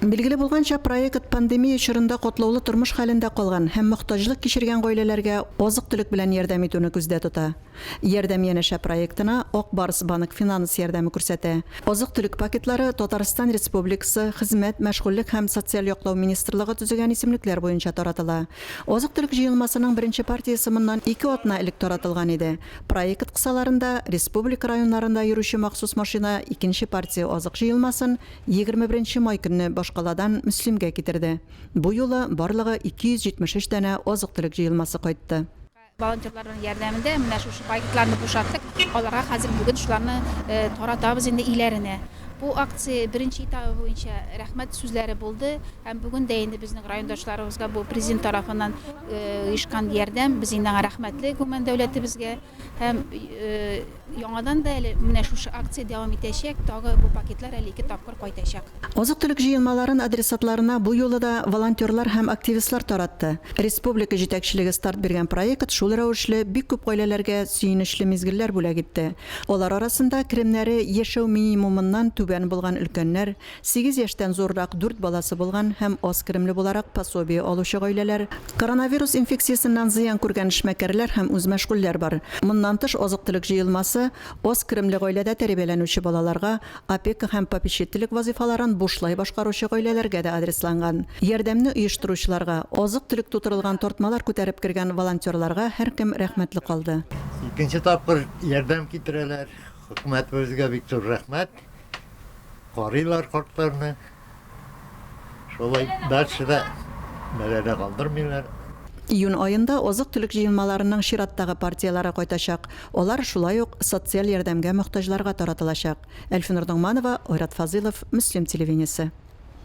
Билгеле булганча, проект пандемия чорында котлаулы тормыш хәлендә калган һәм мохтаҗлык кичергән гаиләләргә азык-төлек белән ярдәм итүне күздә тота. Ярдәм янәшә проектына Ак Барс банк финанс ярдәме күрсәтә. Азык-төлек пакетлары Татарстан Республикасы Хезмәт, мәшгульлек һәм социаль яклау министрлыгы төзегән исемлекләр буенча таратыла. Азык-төлек җыелмасының беренче партиясе моннан 2 атна элек таратылган иде. Проект кысаларында республика районнарында йөрүче махсус машина икенче партия азык җыелмасын 21 май көнне Башкаладан Мөслимгә китерде. Бу юлы барлыгы 273 дәнә азык-төлек җыелмасы кайтты. Волонтерларның ярдәмендә менә шушы пакетларны бушаттык. Аларга хәзер бүген шуларны таратабыз инде иләренә. Бу акция беренче этабы буенча рәхмәт сүзләре булды. Һәм бүген дә инде безнең райондашларыбызга бу президент тарафыннан оешкан ярдәм без инде рәхмәтле күмән дәүләтебезгә. Һәм яңадан да менә шушы акция дәвам итәчәк. Тагы бу пакетлар әле 2 тапкыр кайтачак. Азык-төлек җыелмаларын адресатларына бу юлы да волонтерлар һәм активистлар таратты. Республика җитәкчелеге старт биргән проект шул рәвешле бик күп гаиләләргә сөенечле мизгелләр бүләк итте. Алар арасында керемнәре яшәү минимумыннан түбән булган өлкәннәр, 8 яшьтән зуррак 4 баласы булган һәм аз керемле буларак пособие алучы гаиләләр, коронавирус инфекциясеннән зыян күргән эшмәкәрләр һәм үз мәшгульләр бар. Моннан тыш азык-төлек җыелмасы аз керемле гаиләдә тәрбияләнүче балаларга опека һәм попечительлек вазифаларын бушлай башкаручы гаиләләргә дә адресланган. Ярдәмне оештыручыларга, азык-төлек тутырылган тартмалар күтәреп кергән волонтерларга һәркем рәхмәтле калды. Икенче тапкыр ярдәм китерәләр. Хөкүмәтебезгә бик зур рәхмәт. Карыйлар картларны. Шулай дальше да мәләдә калдырмыйлар. Июнь айында азык-төлек җыелмаларының чираттагы партиялары кайтачак. Алар шулай ук социаль ярдәмгә мохтаҗларга таратылачак. Әлфинур Дыңманова, Айрат Фазылов, Мөслим телевидениесе.